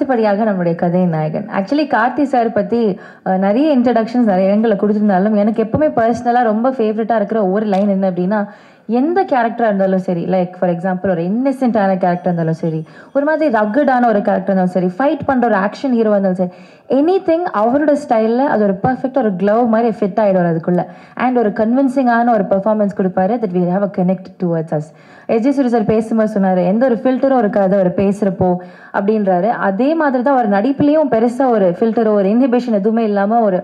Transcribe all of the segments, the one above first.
அடுத்தபடியாக நம்மளுடைய கதை நாயகன். ஆக்சுவலி கார்த்தி சார் பற்றி நிறைய இன்ட்ரடக்ஷன்ஸ் நிறைய இடங்களில் கொடுத்துருந்தாலும் எனக்கு எப்பவுமே பர்சனலாக ரொம்ப ஃபேவரட்டாக இருக்கிற ஒரு லைன் என்ன அப்படின்னா, எந்த கேரக்டராக இருந்தாலும் சரி, லைக் ஃபார் எக்ஸாம்பிள் ஒரு இன்னசென்ட்டான கேரக்டர் இருந்தாலும் சரி, ஒரு மாதிரி ரக்கடான ஒரு கேரக்டர் இருந்தாலும் சரி, ஃபைட் பண்ணுற ஒரு ஆக்ஷன் ஹீரோ இருந்தாலும் சரி, எனிதிங் அவரோட ஸ்டைலில் அது ஒரு பர்ஃபெக்டாக ஒரு க்ளவ் மாதிரி ஃபிட் ஆகிடும் அதுக்குள்ள. அண்ட் ஒரு கன்வின்சிங்கான ஒரு பெர்ஃபார்மன்ஸ் கொடுப்பாரு, that we have a connect towards us. SJ Surya sir பேசும்போது சொன்னார், எந்த ஒரு ஃபில்டரும் இருக்காது அவர் பேசுகிறப்போ அப்படின்றாரு. அதே மாதிரி தான் ஒரு நடிப்புலேயும் பெருசாக ஒரு ஃபில்டரோ ஒரு இன்ஹிபிஷன் எதுவுமே இல்லாமல் ஒரு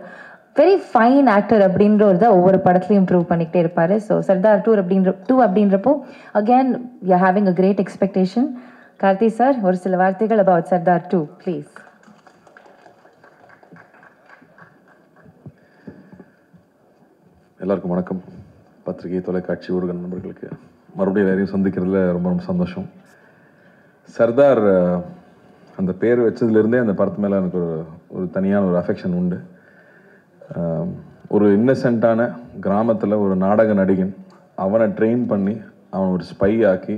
வெரி ஃபைன் ஆக்டர் அப்படின்ற ஒரு தான் ஒவ்வொரு படத்துலையும் ப்ரூவ் பண்ணிக்கிட்டே இருப்பார். ஸோ சர்தார் டூ அப்படின்றப்போ again we are having a great expectation. Karthi sir, ஒரு சில வார்த்தைகள் அபவுட் சர்தார் 2 ப்ளீஸ். எல்லாருக்கும் வணக்கம். பத்திரிகை, தொலைக்காட்சி, ஊடக நண்பர்களுக்கு மறுபடியும் எல்லாரையும் சந்திக்கிறதுல ரொம்ப ரொம்ப சந்தோஷம். சர்தார் அந்த பேர் வச்சதுலேருந்தே அந்த படத்து மேலே எனக்கு ஒரு தனியான ஒரு அஃபெக்ஷன் உண்டு. ஒரு இன்னசென்ட்டான கிராமத்தில் ஒரு நாடக நடிகன், அவனை ட்ரெயின் பண்ணி அவன் ஒரு ஸ்பை ஆக்கி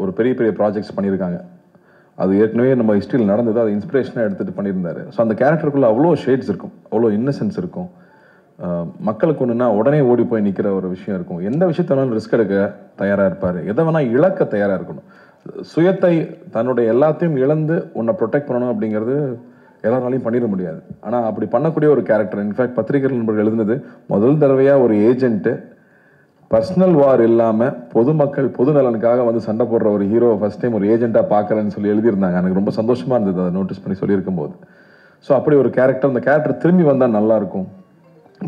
ஒரு பெரிய பெரிய ப்ராஜெக்ட்ஸ் பண்ணியிருக்காங்க. அது ஏற்கனவே நம்ம ஹிஸ்ட்ரியில் நடந்தது, அதை இன்ஸ்பிரேஷனாக எடுத்துகிட்டு பண்ணியிருந்தாரு. ஸோ அந்த கேரக்டருக்குள்ளே அவ்வளோ ஷேட்ஸ் இருக்கும், அவ்வளோ இன்னசென்ஸ் இருக்கும். மக்களுக்கு ஒன்றுனா உடனே ஓடி போய் நிற்கிற ஒரு விஷயம் இருக்கும். எந்த விஷயத்தாலும் ரிஸ்க் எடுக்க தயாராக இருப்பார், எதை வேணால் இழக்க தயாராக இருக்கணும். சுயத்தை, தன்னுடைய எல்லாத்தையும் இழந்து உன்னை ப்ரொடெக்ட் பண்ணணும் அப்படிங்கிறது எல்லாராலையும் பண்ணிட முடியாது. ஆனால் அப்படி பண்ணக்கூடிய ஒரு கேரக்டர். இன்ஃபேக்ட் பத்திரிகை நண்பர்கள் எழுதுனது, முதல் தடவையாக ஒரு ஏஜென்ட்டு பர்சனல் வார் இல்லாமல் பொதுமக்கள் பொது நலனுக்காக வந்து சண்டை போடுற ஒரு ஹீரோ ஃபர்ஸ்ட் டைம் ஒரு ஏஜென்ட்டாக பார்க்குறேன்னு சொல்லி எழுதியிருந்தாங்க. எனக்கு ரொம்ப சந்தோஷமாக இருந்தது அதை நோட்டீஸ் பண்ணி சொல்லியிருக்கும் போது. ஸோ அப்படி ஒரு கேரக்டர், அந்த கேரக்டர் திரும்பி வந்தால் நல்லாயிருக்கும்.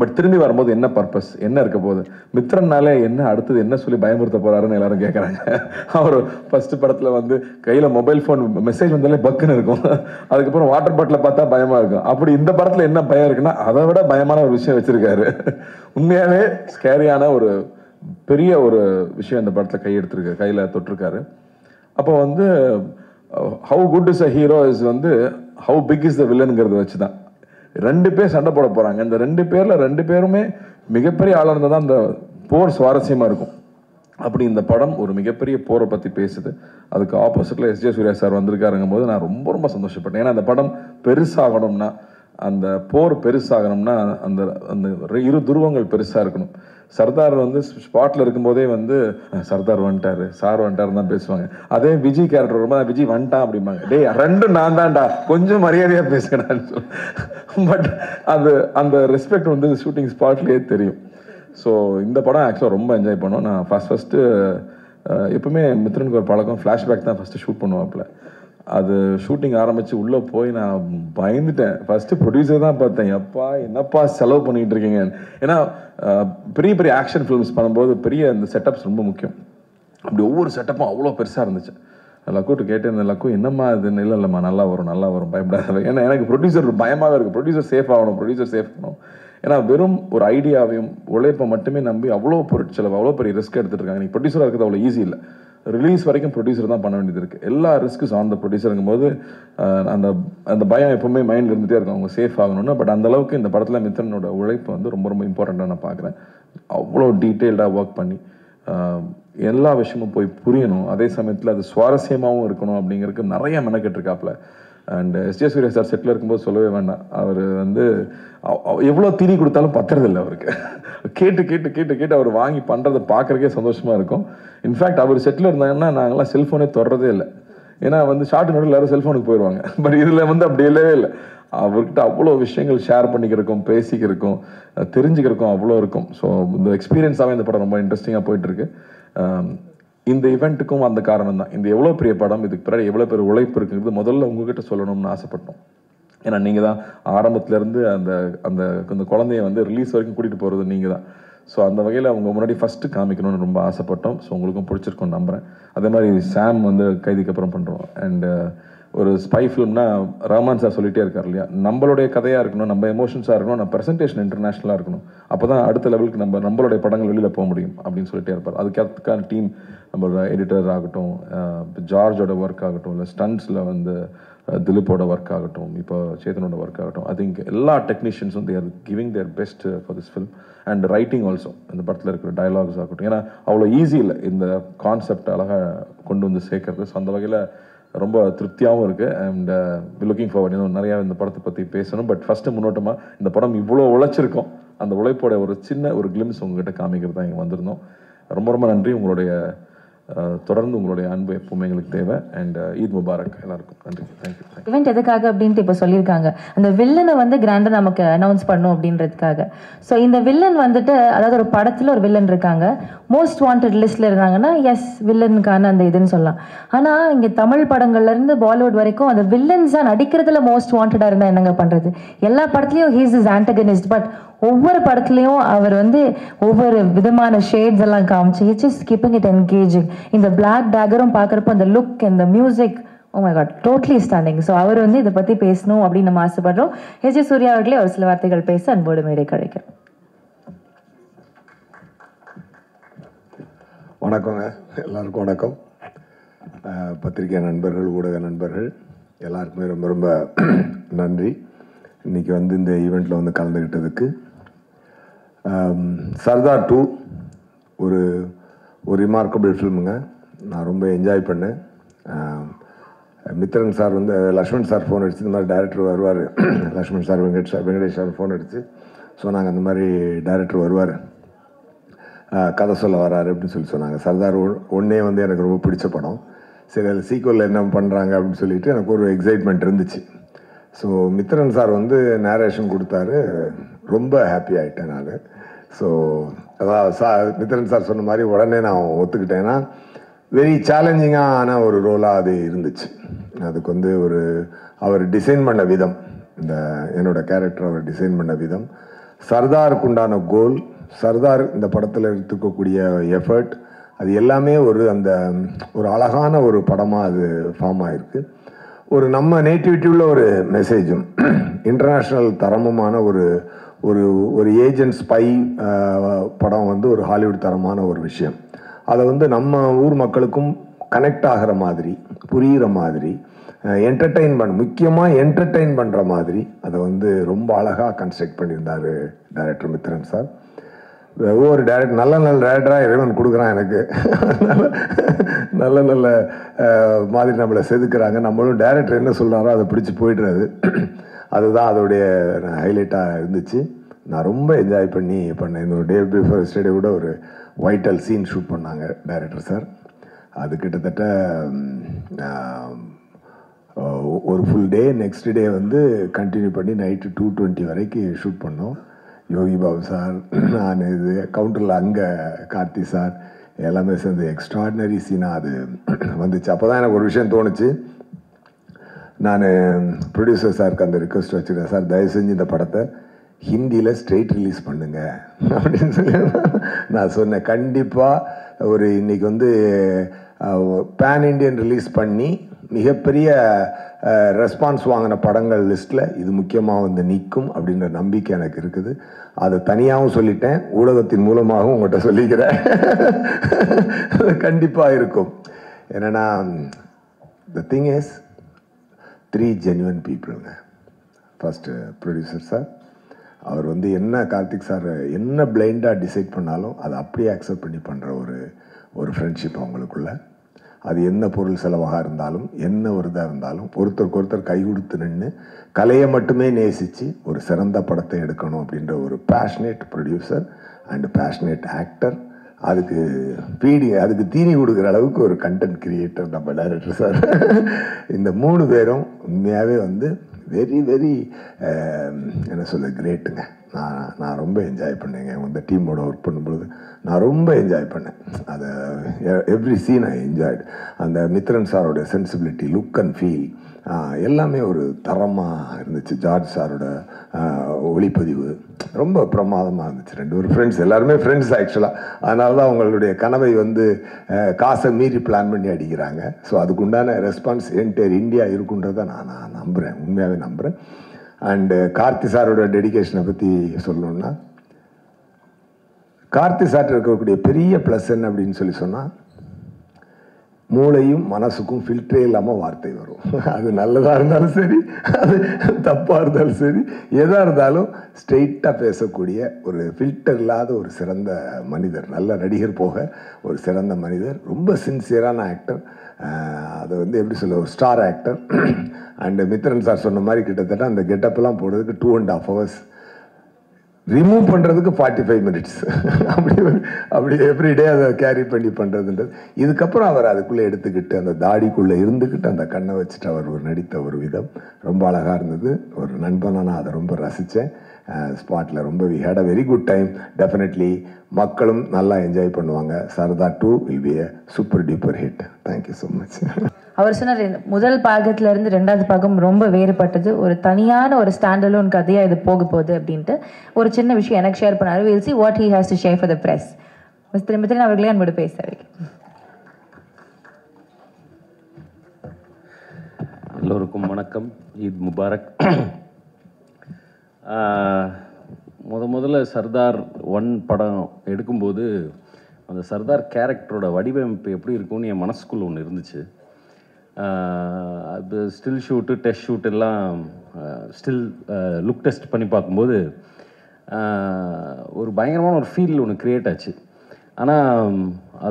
பட் திரும்பி வரும்போது என்ன பர்பஸ், என்ன இருக்க போகுது, மித்ரன்னாலே என்ன அடுத்தது என்ன சொல்லி பயமுறுத்த போறாருன்னு எல்லாரும் கேட்குறாங்க. அவர் ஃபர்ஸ்ட் படத்தில் வந்து கையில் மொபைல் ஃபோன் மெசேஜ் வந்தாலே பக்குன்னு இருக்கும், அதுக்கப்புறம் வாட்டர் பாட்டில் பார்த்தா பயமாக இருக்கும். அப்படி இந்த படத்தில் என்ன பயம் இருக்குன்னா அதை விட பயமான ஒரு விஷயம் வச்சிருக்காரு. உண்மையாகவே ஸ்கேரியான ஒரு பெரிய ஒரு விஷயம் இந்த படத்தில் கையில் தொட்டிருக்காரு. அப்போ வந்து how good is a hero is வந்து ஹவு பிக் இஸ் த வில்லனுங்கிறத வச்சு தான் 2 பேர் சண்டை போட போகிறாங்க. இந்த 2 பேரில் 2 பேருமே மிகப்பெரிய ஆளாக இருந்தால் தான் அந்த போர் சுவாரஸ்யமாக இருக்கும். அப்படி இந்த படம் ஒரு மிகப்பெரிய போரை பற்றி பேசுது. அதுக்கு ஆப்போசிட்டில் எஸ்ஜே சூர்யா சார் வந்திருக்காருங்கும் போது நான் ரொம்ப ரொம்ப சந்தோஷப்பட்டேன். ஏன்னா அந்த படம் பெருசாகணும்னா, அந்த போர் பெருசாகணும்னா அந்த அந்த இரு துருவங்கள் பெருசாக இருக்கணும். சர்தார் வந்து ஸ்பாட்டில் இருக்கும்போதே வந்து சர்தார் வந்துட்டாரு, சார் வந்துட்டாருன்னு தான் பேசுவாங்க. அதே விஜய் கேரக்டர் ரொம்ப விஜய் வந்துட்டான் அப்படிம்பாங்க. டேய் 2 நான் தான்டா, கொஞ்சம் மரியாதையாக பேசுகிறான்னு சொல்லி. பட் அது அந்த ரெஸ்பெக்ட் வந்து ஷூட்டிங் ஸ்பாட்லேயே தெரியும். ஸோ இந்த படம் ஆக்சுவலாக ரொம்ப என்ஜாய் பண்ணோம். நான் ஃபஸ்ட்டு எப்பவுமே மித்ரனுக்கு ஒரு பழக்கம், ஃப்ளாஷ்பேக் தான் ஃபஸ்ட்டு ஷூட் பண்ணுவாப்புல. அது ஷூட்டிங் ஆரம்பித்து உள்ளே போய் நான் பயந்துட்டேன். ஃபஸ்ட்டு ப்ரொடியூசர் தான் பார்த்தேன், எப்பா என்னப்பா செலவு பண்ணிகிட்டு இருக்கீங்க. ஏன்னா பெரிய பெரிய ஆக்ஷன் ஃபிலிம்ஸ் பண்ணும்போது பெரிய அந்த செட்டப்ஸ் ரொம்ப முக்கியம். அப்படி ஒவ்வொரு செட்டப்பும் அவ்வளோ பெருசாக இருந்துச்சு. லக்கூட்டு கேட்டேன், லக்கு என்னம்மா இதுன்னு. இல்லைம்மா நல்லா வரும் பயப்படாத. ஏன்னா எனக்கு ப்ரொடியூசர் பயமாகவே இருக்குது. ப்ரொடியூசர் சேஃப் ஆகணும். ஏன்னா வெறும் ஒரு ஐடியாவையும் உழைப்பை மட்டுமே நம்பி அவ்வளோ பொருட்செலவு, அவ்வளோ பெரிய ரிஸ்க் எடுத்துகிட்டு இருக்காங்க. நீ ப்ரொடியூசராக இருக்கிறது அவ்வளோ ஈஸி இல்லை. ரிலீஸ் வரைக்கும் ப்ரொடியூசர் தான் பண்ண வேண்டியது இருக்குது. எல்லா ரிஸ்க்கும் ஆன் த ப்ரொடியூசருங்கும் போது அந்த அந்த பயம் எப்பவுமே மைண்டில் இருந்துகிட்டே இருக்கும், அவங்க சேஃப் ஆகணும்னு. பட் அந்தளவுக்கு இந்த படத்தில் மித்ரனோட உழைப்பு வந்து ரொம்ப ரொம்ப இம்பார்ட்டண்ட்டாக நான் பார்க்குறேன். அவ்வளோ டீட்டெயில்டாக ஒர்க் பண்ணி எல்லா விஷயமும் போய் புரியணும், அதே சமயத்தில் அது சுவாரஸ்யமாகவும் இருக்கணும் அப்படிங்கிறதுக்கு நிறைய மெனக்கெட்டுருக்காப்புல. அண்ட் எஸ்ஜே சூர்யா சார் செட்டில் இருக்கும்போது சொல்லவே வேண்டாம். அவர் வந்து எவ்வளோ தீனி கொடுத்தாலும் பத்துறதில்லை அவருக்கு. கேட்டு அவர் வாங்கி பண்ணுறதை பார்க்குறக்கே சந்தோஷமாக இருக்கும். இன்ஃபேக்ட் அவர் செட்டில் இருந்தாங்கன்னா நாங்களாம் செல்ஃபோனே தொடரதே இல்லை. ஏன்னா வந்து ஷார்ட் நோட்டில் எல்லாரும் செல்ஃபோனுக்கு போயிடுவாங்க. பட் இதில் வந்து அப்படி இல்லவே இல்லை. அவர்கிட்ட அவ்வளோ விஷயங்கள் ஷேர் பண்ணிக்கிறக்கும், பேசிக்கிறக்கும், தெரிஞ்சுக்கிறக்கும் அவ்வளோ இருக்கும். ஸோ இந்த எக்ஸ்பீரியன்ஸாகவே இந்த படம் ரொம்ப இன்ட்ரெஸ்டிங்காக போயிட்டுருக்கு. இந்த இவெண்ட்டுக்கும் அந்த காரணம் தான். இந்த எவ்வளோ பெரிய படம், இதுக்கு பிறகு எவ்வளோ பெரிய உழைப்பு இருக்குங்கிறது முதல்ல உங்ககிட்ட சொல்லணும்னு ஆசைப்பட்டோம். ஏன்னா நீங்கள் தான் ஆரம்பத்துலேருந்து அந்த அந்த அந்த குழந்தைய வந்து ரிலீஸ் வரைக்கும் கூட்டிகிட்டு போகிறது நீங்கள் தான். ஸோ அந்த வகையில் அவங்க முன்னாடி ஃபஸ்ட்டு காமிக்கணும்னு ரொம்ப ஆசைப்பட்டோம். ஸோ உங்களுக்கும் பிடிச்சிருக்கோன்னு நம்புகிறேன். அதே மாதிரி சாம் வந்து கைதிக்கு அப்புறம் பண்ணுறோம். அண்டு ஒரு ஸ்பை ஃபிலிம்னா ரஹ்மான் சார் சொல்லிகிட்டே இருக்கார் இல்லையா, நம்மளுடைய கதையாக இருக்கணும், நம்ம எமோஷன்ஸாக இருக்கணும், நம்ம ப்ரெசன்டேஷன் இன்டர்நேஷ்னலாக இருக்கணும். அப்போ தான் அடுத்த லெவலுக்கு நம்மளுடைய படங்கள் வெளியில் போக முடியும் அப்படின்னு சொல்லிட்டே இருப்பார். அதுக்கான டீம், நம்மளோட எடிட்டர் ஆகட்டும், ஜார்ஜோட ஒர்க் ஆகட்டும், இல்லை ஸ்டண்ட்ஸில் வந்து திலீப்போட ஒர்க் ஆகட்டும், இப்போ சேதனோட ஒர்க் ஆகட்டும், ஐ திங்க் எல்லா டெக்னீஷியன்ஸும் they are giving their best for this film. And writing also, இந்த படத்தில் இருக்கிற டயலாக்ஸ் ஆகட்டும், ஏன்னா அவ்வளோ ஈஸி இல்லை இந்த கான்செப்ட் அழகாக கொண்டு வந்து சேர்க்கறது. ஸோ அந்த வகையில் ரொம்ப திருப்தியாகவும் இருக்குது. And looking forward. இன்னும் நிறையா இந்த படத்தை பற்றி பேசணும். பட் ஃபஸ்ட்டு முன்னோட்டமாக இந்த படம் இவ்வளோ உழைச்சிருக்கோம், அந்த உழைப்போட ஒரு சின்ன ஒரு கிளிம்ஸ் உங்ககிட்ட காமிக்கிறது தான் இங்கே வந்திருந்தோம். ரொம்ப ரொம்ப நன்றி. உங்களுடைய தொடர்ந்து உங்களுடைய அன்பு எப்பவுமே எங்களுக்கு தேவை. அண்ட் ஈத் முபாரக் எல்லாருக்கும். நன்றி. தேங்க்யூ. இவெண்ட் எதுக்காக அப்படின்ட்டு இப்போ சொல்லியிருக்காங்க, அந்த வில்லனை வந்து கிராண்டாக நமக்கு அனௌன்ஸ் பண்ணும் அப்படின்றதுக்காக. ஸோ இந்த வில்லன் வந்துட்டு, அதாவது ஒரு படத்தில் ஒரு வில்லன் இருக்காங்க, மோஸ்ட் வாண்டட் லிஸ்ட்டில் இருந்தாங்கன்னா எஸ் வில்லனுக்கான அந்த இதுன்னு சொல்லலாம். ஆனால் இங்கே தமிழ் படங்கள்லேருந்து பாலிவுட் வரைக்கும் அந்த வில்லன்ஸாக நடிக்கிறதுல மோஸ்ட் வாண்டடாக இருந்தால் என்னங்க பண்ணுறது? எல்லா படத்துலையும் ஹீஸ் இஸ் ஆன்டகனிஸ்ட். பட் ஒவ்வொரு படத்துலையும் அவர் வந்து ஒவ்வொரு விதமான ஷேட்ஸ் எல்லாம் காமிச்சு it's just keeping it engaging. இந்த பிளாக் டேகரும் பார்க்குறப்போ அந்த லுக் அந்த music, oh my God, totally standing. So அவர் வந்து இதை பற்றி பேசணும் அப்படின்னு நம்ம ஆசைப்படுறோம். ஹெச் சூர்யா அவர்களே ஒரு சில வார்த்தைகள் பேச அன்போடு மேடை கழிக்கிறோம். வணக்கங்க, எல்லாருக்கும் வணக்கம். பத்திரிகை நண்பர்கள், ஊடக நண்பர்கள் எல்லாருக்குமே ரொம்ப ரொம்ப நன்றி. இன்றைக்கி வந்து இந்த ஈவெண்ட்டில் வந்து கலந்துக்கிட்டதுக்கு. சர்தார் 2 ஒரு ரிமார்க்கபிள் ஃபில்முங்க. நான் ரொம்ப என்ஜாய் பண்ணேன். மித்ரன் சார் வந்து லக்ஷ்மண் சார் ஃபோன் அடிச்சு இந்த மாதிரி டைரக்டர் வருவார், Lakshman sir Venkatesh sir phone அடித்து சொன்னாங்க இந்த மாதிரி டைரக்டர் வருவார், கதை சொல்ல வராரு அப்படின்னு சொன்னாங்க. சர்தார் 1 வந்து எனக்கு ரொம்ப பிடிச்ச படம். சரி, அதில் சீக்வலில் என்ன பண்ணுறாங்க அப்படின்னு சொல்லிட்டு எனக்கு ஒரு எக்ஸைட்மெண்ட் இருந்துச்சு. ஸோ மித்ரன் சார் வந்து நேரேஷன் கொடுத்தாரு, ரொம்ப ஹாப்பி ஆகிட்டேன் நான். ஸோ அதான் மித்ரன் சார் சொன்ன மாதிரி உடனே நான் ஒத்துக்கிட்டேன்னா வெரி சேலஞ்சிங்கான ஒரு ரோலாக அது இருந்துச்சு. அதுக்கு வந்து அவர் டிசைன் பண்ண விதம், இந்த என்னோட கேரக்டர் அவர் டிசைன் பண்ண விதம், சர்தாருக்கு உண்டான கோல், சர்தார் இந்த படத்தில் எடுத்துக்கக்கூடிய எஃபர்ட், அது எல்லாமே ஒரு அழகான ஒரு படமாக அது ஃபார்ம் ஆகிருக்கு. ஒரு நம்ம நேட்டிவிட்டியுள்ள ஒரு மெசேஜும், இன்டர்நேஷ்னல் தரமுமான ஒரு ஏஜென்ட் ஸ்பை படம் வந்து ஒரு ஹாலிவுட் தரமான ஒரு விஷயம். அதை வந்து நம்ம ஊர் மக்களுக்கும் கனெக்ட் ஆகிற மாதிரி, புரிகிற மாதிரி, முக்கியமாக என்டர்டெயின் பண்ணுற மாதிரி அதை வந்து ரொம்ப அழகாக கன்ஸ்ட்ரக்ட் பண்ணியிருந்தார் டைரக்டர் மித்ரன் சார். ஒவ்வொரு டைரக்டர் நல்ல டைரக்டராக இறைவன் கொடுக்குறான் எனக்கு. நல்ல மாதிரி நம்மளை செதுக்குறாங்க. நம்மளும் டைரக்டர் என்ன சொல்கிறாரோ அதை பிடிச்சி போய்டுறது. அதுதான் அதோடைய ஹைலைட்டாக இருந்துச்சு. நான் ரொம்ப என்ஜாய் பண்ணேன். இந்த டே பிஃபோர் எஸ்டர்டே கூட ஒரு வைட்டல் சீன் ஷூட் பண்ணாங்க டைரக்டர் சார். அது கிட்டத்தட்ட ஒரு ஃபுல் டே, நெக்ஸ்ட் டே வந்து கண்டினியூ பண்ணி நைட்டு 2:20 வரைக்கும் ஷூட் பண்ணோம். யோகி பாபு சார், நான் இது கவுண்டரில் அங்கே கார்த்தி சார் எல்லாமே சேர்ந்து எக்ஸ்ட்ராடினரி சீனாக அது வந்துச்சு. அப்போ தான் எனக்கு ஒரு விஷயம் தோணுச்சு. நான் ப்ரொடியூசர் சாருக்கு அந்த ரிக்வெஸ்ட் வச்சுருக்கேன், சார் தயவு செஞ்சு இந்த படத்தை ஹிந்தியில் ஸ்ட்ரெயிட் ரிலீஸ் பண்ணுங்க அப்படின்னு சொல்லி நான் சொன்னேன். கண்டிப்பாக இன்றைக்கி வந்து பேன் இண்டியன் ரிலீஸ் பண்ணி மிகப்பெரிய ரெஸ்பான்ஸ் வாங்கின படங்கள் லிஸ்ட்டில் இது முக்கியமாக வந்து நிற்கும் அப்படின்ற நம்பிக்கை எனக்கு இருக்குது. அதை தனியாகவும் சொல்லிட்டேன், ஊடகத்தின் மூலமாகவும் உங்கள்கிட்ட சொல்லிக்கிறேன். கண்டிப்பாக இருக்கும். என்னென்னா த திங் இஸ் 3 ஜென்யூன் பீப்புளுங்க. ஃபஸ்ட்டு ப்ரொடியூசர் சார், அவர் வந்து என்ன கார்த்திக் சார் என்ன பிளைண்டாக டிசைட் பண்ணாலும் அதை அப்படியே அக்செப்ட் பண்ணி பண்ணுற ஒரு ஃப்ரெண்ட்ஷிப் அவங்களுக்குள்ள. அது என்ன பொருள் செலவாக இருந்தாலும், என்ன ஒரு இதாக இருந்தாலும் ஒருத்தருக்கு ஒருத்தர் கை கொடுத்து நின்று கலையை மட்டுமே நேசித்து ஒரு சிறந்த படத்தை எடுக்கணும் அப்படின்ற ஒரு passionate producer and passionate actor. அதுக்கு தீனி கொடுக்குற அளவுக்கு ஒரு கண்டென்ட் கிரியேட்டர் நம்ம டைரக்டர் சார். இந்த 3 பேரும் உண்மையாகவே வந்து வெரி வெரி என்ன சொல்ல கிரேட்டுங்க. நான் ரொம்ப என்ஜாய் பண்ணேங்க. இந்த டீமோட ஒர்க் பண்ணும்பொழுது நான் ரொம்ப என்ஜாய் பண்ணேன். அதை எவ்ரி சீன் ஐ என்ஜாய்டு. அந்த மித்ரன் சாரோட சென்சிபிலிட்டி, லுக் அண்ட் ஃபீல் எல்லாமே ஒரு தரமாக இருந்துச்சு. ஜார்ஜ் சாரோட ஒளிப்பதிவு ரொம்ப பிரமாதமாக இருந்துச்சு. 2 ஃப்ரெண்ட்ஸ், எல்லாருமே ஃப்ரெண்ட்ஸ் ஆக்சுவலாக. அதனால தான் அவங்களுடைய கனவை வந்து காசை மீறி பிளான் பண்ணி அடிக்கிறாங்க. ஸோ அதுக்குண்டான ரெஸ்பான்ஸ் என்டையர் இந்தியா இருக்குன்றதை நான் நம்புகிறேன், உண்மையாகவே நம்புகிறேன். அண்டு கார்த்தி சாரோட டெடிகேஷனை பற்றி சொல்லணுன்னா, கார்த்தி சார் இருக்கக்கூடிய பெரிய ப்ளஸ் என்ன அப்படின்னு சொன்னால், மூளையும் மனசுக்கும் ஃபில்டரே இல்லாமல் வார்த்தை வரும். அது நல்லதாக இருந்தாலும் சரி, அது தப்பாக இருந்தாலும் சரி, எதாக இருந்தாலும் ஸ்ட்ரெயிட்டாக பேசக்கூடிய ஒரு ஃபில்டர் இல்லாத ஒரு சிறந்த மனிதர், நல்ல நடிகர் போக ஒரு சிறந்த மனிதர், ரொம்ப சின்சியரான ஆக்டர். அது வந்து எப்படி சொல்ல, ஒரு star actor. And Mithran sir சொன்ன மாதிரி கிட்டத்தட்ட அந்த கெட்டப்லாம் போடுறதுக்கு 2.5 hours, ரிமூவ் பண்ணுறதுக்கு 45 minutes. அப்படி எவ்ரிடே அதை கேரி பண்ணி பண்ணுறதுன்றது. இதுக்கப்புறம் அவர் அதுக்குள்ளே எடுத்துக்கிட்டு அந்த தாடிக்குள்ளே இருந்துக்கிட்டு அந்த கண்ணை வச்சுட்டு அவர் ஒரு நடித்த ஒரு விதம் ரொம்ப அழகாக இருந்தது. ஒரு நண்பனாக நான் அதை ரொம்ப ரசித்தேன். ஸ்பாட்டில் ரொம்ப we had a very good time. Definitely மக்களும் நல்லா என்ஜாய் பண்ணுவாங்க. Sardar 2 will be a super duper hit. Thank you so much. அவர் சொன்னார் முதல் பாகத்துல இருந்து 2வது பாகம் ரொம்ப வேறுபட்டது, ஒரு தனியான ஒரு ஸ்டாண்டலோன் கதையா இது போக போகுது அப்படின்ட்டு ஒரு சின்ன விஷயம் எனக்கு ஷேர் பண்ணாரு. we'll see what he has to share for the press. Mister Mithran அவர்களே அன்போடு பேசுறாரு. எல்லோருக்கும் வணக்கம், ஈத் முபாரக். முதல்ல சர்தார் 1 படம் எடுக்கும்போது அந்த சர்தார் கேரக்டரோட வடிவமைப்பு எப்படி இருக்கும்னு என் மனசுக்குள்ள ஒன்று இருந்துச்சு. அது ஸ்டில் ஷூட்டு, டெஸ்ட் ஷூட் எல்லாம் ஸ்டில் லுக் டெஸ்ட் பண்ணி பார்க்கும்போது ஒரு பயங்கரமான ஒரு ஃபீல் ஒன்று க்ரியேட் ஆச்சு. ஆனால்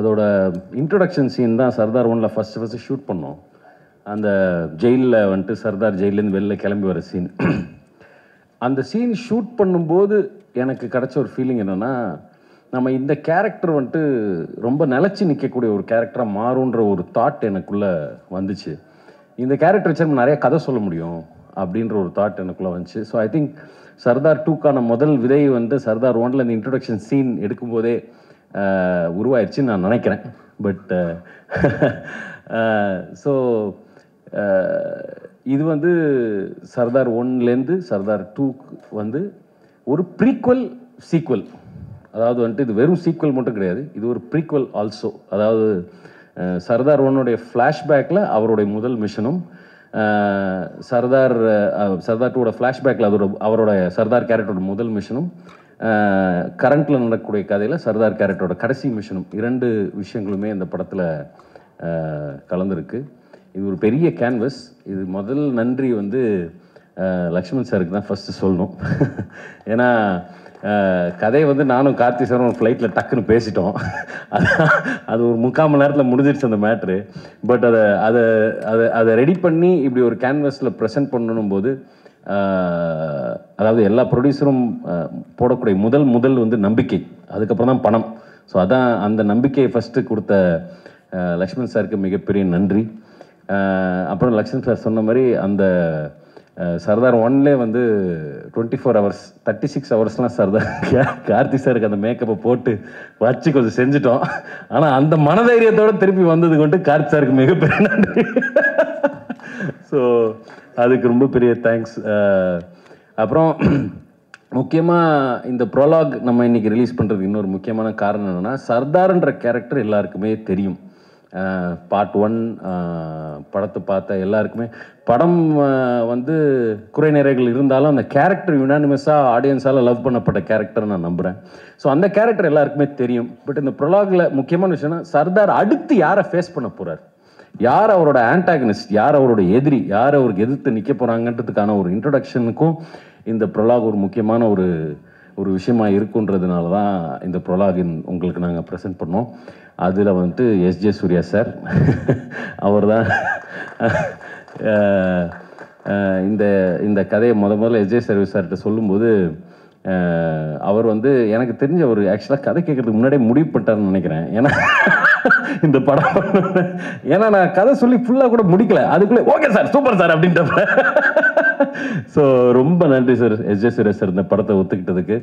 அதோட இன்ட்ரொடக்ஷன் சீன் தான் சர்தார் 1ல் ஃபஸ்ட்டு ஷூட் பண்ணோம். அந்த ஜெயிலில் வந்துட்டு சர்தார் ஜெயிலேருந்து வெளில கிளம்பி வர சீன். அந்த சீன் ஷூட் பண்ணும்போது எனக்கு கிடச்ச ஒரு ஃபீலிங் என்னென்னா, நம்ம இந்த கேரக்டர் வந்துட்டு ரொம்ப நிலச்சி நிற்கக்கூடிய ஒரு கேரக்டராக மாறுன்ற ஒரு தாட் எனக்குள்ளே வந்துச்சு. இந்த கேரக்டர் வச்சு நம்ம நிறைய கதை சொல்ல முடியும் அப்படின்ற ஒரு தாட் எனக்குள்ளே வந்துச்சு. ஸோ ஐ திங்க் சர்தார் 2க்கான முதல் விதை வந்து சர்தார் 1ல் இந்த இன்ட்ரொடக்ஷன் சீன் எடுக்கும்போதே உருவாயிருச்சுன்னு நான் நினைக்கிறேன். பட் ஸோ இது வந்து சர்தார் 1லேருந்து சர்தார் 2க்கு வந்து ஒரு ப்ரீக்வல் சீக்வல். அதாவது வந்துட்டு இது வெறும் சீக்வல் மட்டும் கிடையாது, இது ஒரு ப்ரீக்வல் ஆல்சோ. அதாவது சர்தார் 1உடைய ஃப்ளாஷ்பேக்கில் அவருடைய முதல் மிஷனும், சர்தார் 2ஓட ஃப்ளாஷ்பேக்கில் அவரோட சர்தார் கேரக்டரோட முதல் மிஷனும், கரண்ட்டில் நடக்கக்கூடிய கதையில் சர்தார் கேரக்டரோட கடைசி மிஷனும், 2 விஷயங்களுமே இந்த படத்தில் கலந்துருக்கு. இது ஒரு பெரிய கேன்வஸ். இது முதல் நன்றி வந்து லக்ஷ்மண் சாருக்கு தான் ஃபஸ்ட்டு சொல்லணும். ஏன்னா கதையை வந்து நானும் கார்த்தி சாரும் ஒரு ஃப்ளைட்டில் டக்குன்னு பேசிட்டோம். அது ஒரு 3/4 மணி நேரத்தில் முடிஞ்சிருச்சு அந்த மேட்ரு. பட் அதை ரெடி பண்ணி இப்படி ஒரு கேன்வஸில் ப்ரெசென்ட் பண்ணணும் போது, அதாவது எல்லா ப்ரொடியூசரும் போடக்கூடிய முதல் வந்து நம்பிக்கை, அதுக்கப்புறம் தான் பணம். ஸோ அதான் அந்த நம்பிக்கையை ஃபஸ்ட்டு கொடுத்த லக்ஷ்மண் சாருக்கு மிகப்பெரிய நன்றி. அப்புறம் லக்ஷ்மண் சார் சொன்ன மாதிரி அந்த சர்தார் 1லே வந்து 24 hours 36 ஹவர்ஸ்லாம் சர்தார் கார்த்தி சாருக்கு அந்த மேக்கப்பை போட்டு வச்சு கொஞ்சம் செஞ்சுட்டோம். ஆனால் அந்த மனதைரியத்தோடு திருப்பி வந்தது கொண்டு கார்த்தி சாருக்கு மிகப்பெரிய நன்றி. ஸோ அதுக்கு ரொம்ப பெரிய தேங்க்ஸ். அப்புறம் முக்கியமாக இந்த ப்ரோலாக் நம்ம இன்றைக்கி ரிலீஸ் பண்ணுறதுக்கு இன்னொரு முக்கியமான காரணம் என்னென்னா, சர்தார்ன்ற கேரக்டர் எல்லாருக்குமே தெரியும். பார்ட் 1 படத்தை பார்த்த எல்லாருக்குமே படம் வந்து குறை நிறைகள் இருந்தாலும் அந்த கேரக்டர் யுனானிமஸாக ஆடியன்ஸால் லவ் பண்ணப்பட்ட கேரக்டர் நான் நம்புகிறேன். ஸோ அந்த கேரக்டர் எல்லாருக்குமே தெரியும். பட் இந்த ப்ரொலாகில் முக்கியமான விஷயம்னா, சர்தார் அடுத்து யாரை ஃபேஸ் பண்ண போகிறார், யார் அவரோட ஆன்டாகனிஸ்ட், யார் அவரோட எதிரி, யார் அவருக்கு எதிர்த்து நிற்க போகிறாங்கன்றதுக்கான ஒரு இன்ட்ரொடக்ஷனுக்கும் இந்த ப்ரொலாக் ஒரு முக்கியமான ஒரு விஷயமாக இருக்குன்றதுனால தான் இந்த ப்ரொலாகின் உங்களுக்கு நாங்கள் ப்ரெசென்ட் பண்ணோம். அதில் வந்துட்டு எஸ்ஜே சூர்யா சார் அவர் தான் இந்த கதையை முதல்ல எஸ்ஜே சர்வீஸ் சார்கிட்ட சொல்லும்போது, அவர் வந்து எனக்கு தெரிஞ்ச ஒரு ஆக்சுவலாக கதை கேட்கறதுக்கு முன்னாடியே முடிவு பண்ணிட்டார்னு நினைக்கிறேன். ஏன்னா இந்த படம் ஏன்னா நான் கதை சொல்லி ஃபுல்லாக கூட முடிக்கல, அதுக்குள்ளே ஓகே சார் சூப்பர் சார் அப்படின்றப்ப. ஸோ ரொம்ப நன்றி சார் எஸ்ஜே சூர்யா சார் இந்த படத்தை ஒத்துக்கிட்டதுக்கு.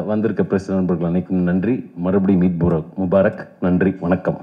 வந்திருக்க பிரஸ் நண்பர்கள் அனைக்கும் நன்றி. மறுபடியும் ஈத் முபாரக். நன்றி, வணக்கம்.